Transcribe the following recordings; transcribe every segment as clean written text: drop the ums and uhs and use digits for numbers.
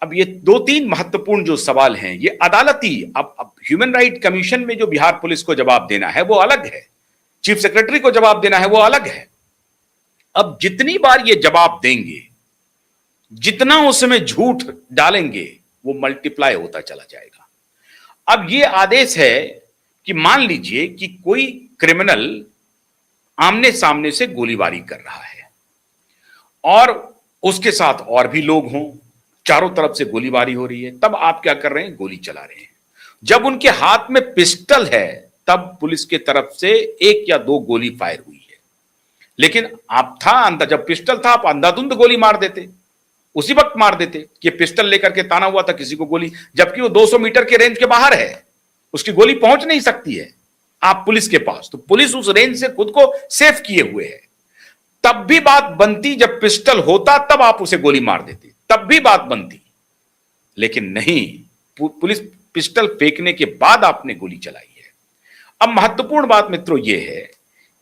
अब ये दो तीन महत्वपूर्ण जो सवाल हैं ये अदालती, अब ह्यूमन राइट कमीशन में जो बिहार पुलिस को जवाब देना है वो अलग है, चीफ सेक्रेटरी को जवाब देना है वो अलग है। अब जितनी बार ये जवाब देंगे, जितना उसमें झूठ डालेंगे, वो मल्टीप्लाई होता चला जाएगा। अब ये आदेश है कि मान लीजिए कि कोई क्रिमिनल आमने सामने से गोलीबारी कर रहा है और उसके साथ और भी लोग हों, चारों तरफ से गोलीबारी हो रही है, तब आप क्या कर रहे हैं? गोली चला रहे हैं। जब उनके हाथ में पिस्टल है तब पुलिस के तरफ से एक या दो गोली फायर हुई है, लेकिन आप था जब पिस्टल था आप अंधाधुंध गोली मार देते, उसी वक्त मार देते कि पिस्टल लेकर के ताना हुआ था किसी को गोली, जबकि वो 200 मीटर के रेंज के बाहर है, उसकी गोली पहुंच नहीं सकती है आप पुलिस के पास, तो पुलिस उस रेंज से खुद को सेफ किए हुए है। तब भी बात बनती, जब पिस्टल होता तब आप उसे गोली मार देते, तब भी बात बनती, लेकिन नहीं, पुलिस पिस्टल फेंकने के बाद आपने गोली चलाई है। अब महत्वपूर्ण बात मित्रों यह है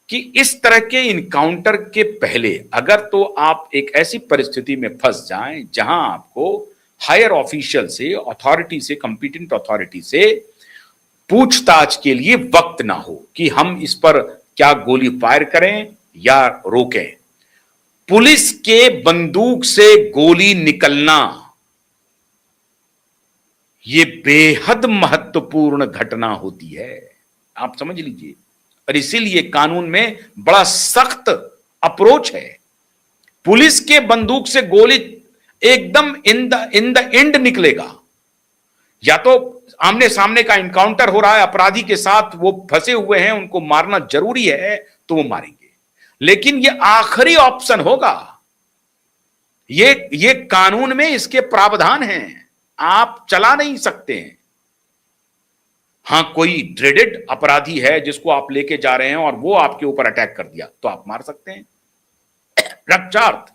कि इस तरह के इनकाउंटर के पहले अगर तो आप एक ऐसी परिस्थिति में फंस जाएं जहां आपको हायर ऑफिशियल से, अथॉरिटी से, कंपिटेंट अथॉरिटी से पूछताछ के लिए वक्त ना हो कि हम इस पर क्या गोली फायर करें या रोकें। पुलिस के बंदूक से गोली निकलना यह बेहद महत्वपूर्ण घटना होती है, आप समझ लीजिए। और इसीलिए कानून में बड़ा सख्त अप्रोच है। पुलिस के बंदूक से गोली एकदम इन द एंड निकलेगा, या तो आमने सामने का इनकाउंटर हो रहा है, अपराधी के साथ वो फंसे हुए हैं, उनको मारना जरूरी है तो वो मारेंगे, लेकिन ये आखिरी ऑप्शन होगा। ये कानून में इसके प्रावधान हैं, आप चला नहीं सकते हैं। हां, कोई ड्रेडेड अपराधी है जिसको आप लेके जा रहे हैं और वो आपके ऊपर अटैक कर दिया तो आप मार सकते हैं, रक्षार्थ।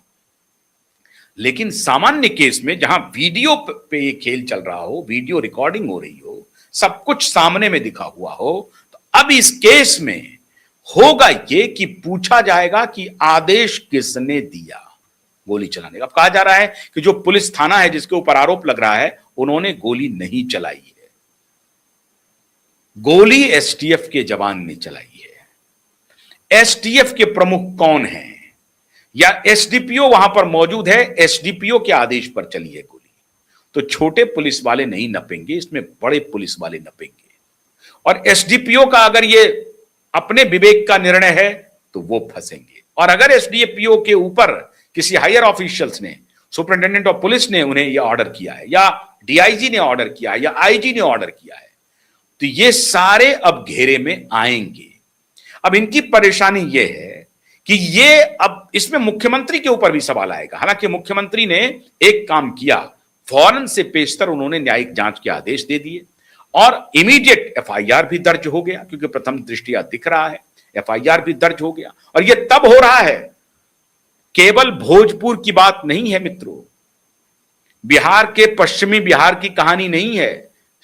लेकिन सामान्य केस में जहां वीडियो पे ये खेल चल रहा हो, वीडियो रिकॉर्डिंग हो रही हो, सब कुछ सामने में दिखा हुआ हो, तो अब इस केस में होगा ये कि पूछा जाएगा कि आदेश किसने दिया गोली चलाने का। अब कहा जा रहा है कि जो पुलिस थाना है जिसके ऊपर आरोप लग रहा है, उन्होंने गोली नहीं चलाई है, गोली एसटीएफ के जवान ने चलाई है। एसटीएफ के प्रमुख कौन हैं? या एसडीपीओ वहां पर मौजूद है, एसडीपीओ के आदेश पर चली है गोली, तो छोटे पुलिस वाले नहीं नपेंगे, इसमें बड़े पुलिस वाले नपेंगे। और एसडीपीओ का अगर ये अपने विवेक का निर्णय है तो वो फंसेंगे। और अगर एसडीपीओ के ऊपर किसी हायर ऑफिशियल्स ने, सुपरिंटेंडेंट ऑफ पुलिस ने उन्हें यह ऑर्डर किया है, या डीआईजी ने ऑर्डर किया है, या आईजी ने ऑर्डर किया है, तो ये सारे अब घेरे में आएंगे। अब इनकी परेशानी यह है कि ये अब इसमें मुख्यमंत्री के ऊपर भी सवाल आएगा। हालांकि मुख्यमंत्री ने एक काम किया, फौरन से पेशतर उन्होंने न्यायिक जांच के आदेश दे दिए और इमीडिएट एफआईआर भी दर्ज हो गया, क्योंकि प्रथम दृष्टिया दिख रहा है, एफआईआर भी दर्ज हो गया। और यह तब हो रहा है, केवल भोजपुर की बात नहीं है मित्रों, बिहार के पश्चिमी बिहार की कहानी नहीं है,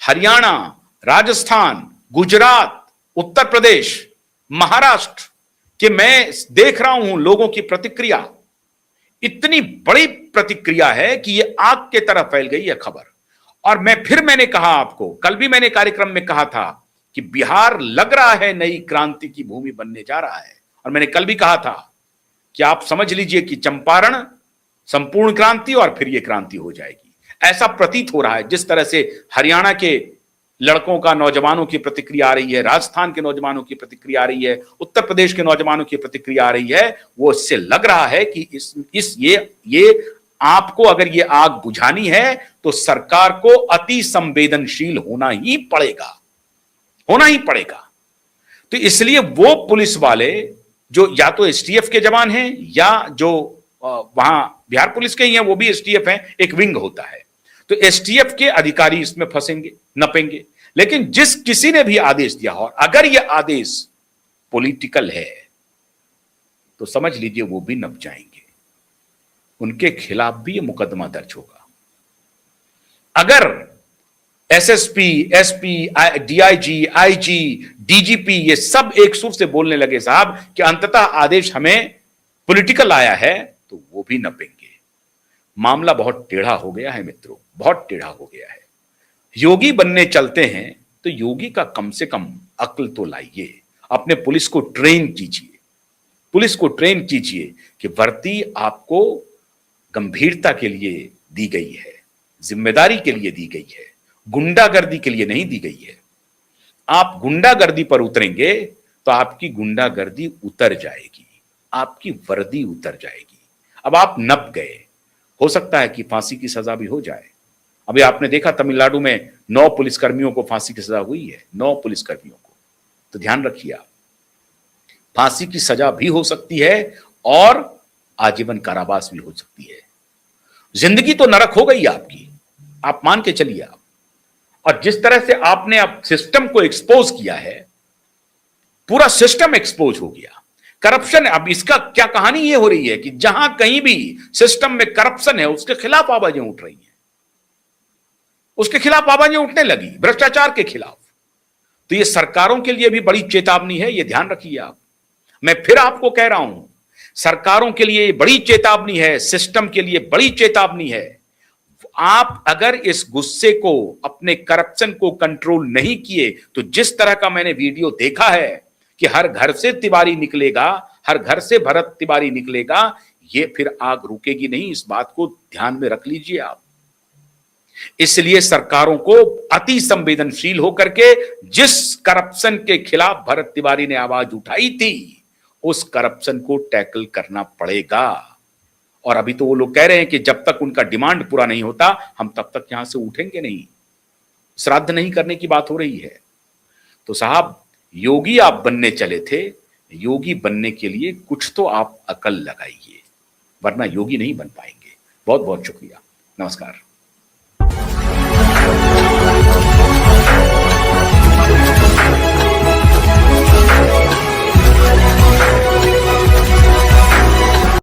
हरियाणा, राजस्थान, गुजरात, उत्तर प्रदेश, महाराष्ट्र कि मैं देख रहा हूं लोगों की प्रतिक्रिया, इतनी बड़ी प्रतिक्रिया है कि यह आग के तरह फैल गई है खबर। और मैंने कहा आपको, कल भी मैंने कार्यक्रम में कहा था कि बिहार लग रहा है नई क्रांति की भूमि बनने जा रहा है। और मैंने कल भी कहा था कि आप समझ लीजिए कि चंपारण संपूर्ण क्रांति और फिर यह क्रांति हो जाएगी, ऐसा प्रतीत हो रहा है। जिस तरह से हरियाणा के लड़कों का, नौजवानों की प्रतिक्रिया आ रही है, राजस्थान के नौजवानों की प्रतिक्रिया आ रही है, उत्तर प्रदेश के नौजवानों की प्रतिक्रिया आ रही है, वो इससे लग रहा है कि ये आपको अगर ये आग बुझानी है तो सरकार को अति संवेदनशील होना ही पड़ेगा, होना ही पड़ेगा। तो इसलिए वो पुलिस वाले जो या तो एसटीएफ के जवान हैं या जो वहां बिहार पुलिस के ही हैं, वो भी एसटीएफ हैं, एक विंग होता है, तो एसटीएफ के अधिकारी इसमें फंसेंगे, नपेंगे। लेकिन जिस किसी ने भी आदेश दिया हो, अगर यह आदेश पॉलिटिकल है तो समझ लीजिए वो भी नप जाएंगे, उनके खिलाफ भी यह मुकदमा दर्ज होगा। अगर SSP, SP, DIG, IG, DGP ये सब एक सुर से बोलने लगे साहब कि अंततः आदेश हमें पॉलिटिकल आया है, तो वो भी नपेंगे। मामला बहुत टेढ़ा हो गया है मित्रों, बहुत टेढ़ा हो गया है। योगी बनने चलते हैं तो योगी का कम से कम अक्ल तो लाइए, अपने पुलिस को ट्रेन कीजिए, पुलिस को ट्रेन कीजिए कि वर्दी आपको गंभीरता के लिए दी गई है, जिम्मेदारी के लिए दी गई है, गुंडागर्दी के लिए नहीं दी गई है। आप गुंडागर्दी पर उतरेंगे तो आपकी गुंडागर्दी उतर जाएगी, आपकी वर्दी उतर जाएगी। अब आप नप गए, हो सकता है कि फांसी की सजा भी हो जाए। अभी आपने देखा तमिलनाडु में 9 पुलिसकर्मियों को फांसी की सजा हुई है, 9 पुलिसकर्मियों को। तो ध्यान रखिए, आप फांसी की सजा भी हो सकती है और आजीवन कारावास भी हो सकती है। जिंदगी तो नरक हो गई आपकी, आप मान के चलिए आप। और जिस तरह से आपने अब सिस्टम को एक्सपोज किया है, पूरा सिस्टम एक्सपोज हो गया। करप्शन, अब इसका क्या कहानी ये हो रही है कि जहां कहीं भी सिस्टम में करप्शन है उसके खिलाफ आवाजें उठ रही हैं, उसके खिलाफ आवाजें उठने लगी, भ्रष्टाचार के खिलाफ। तो ये सरकारों के लिए भी बड़ी चेतावनी है, ये ध्यान रखिए आप। मैं फिर आपको कह रहा हूं, सरकारों के लिए बड़ी चेतावनी है, सिस्टम के लिए बड़ी चेतावनी है। आप अगर इस गुस्से को, अपने करप्शन को कंट्रोल नहीं किए तो जिस तरह का मैंने वीडियो देखा है कि हर घर से तिवारी निकलेगा, हर घर से भरत तिवारी निकलेगा, ये फिर आग रुकेगी नहीं। इस बात को ध्यान में रख लीजिए आप। इसलिए सरकारों को अति संवेदनशील होकर के जिस करप्शन के खिलाफ भरत तिवारी ने आवाज उठाई थी, उस करप्शन को टैकल करना पड़ेगा। और अभी तो वो लोग कह रहे हैं कि जब तक उनका डिमांड पूरा नहीं होता हम तब तक यहां से उठेंगे नहीं, श्राद्ध नहीं करने की बात हो रही है। तो साहब, योगी आप बनने चले थे, योगी बनने के लिए कुछ तो आप अकल लगाइए, वरना योगी नहीं बन पाएंगे। बहुत बहुत शुक्रिया, नमस्कार।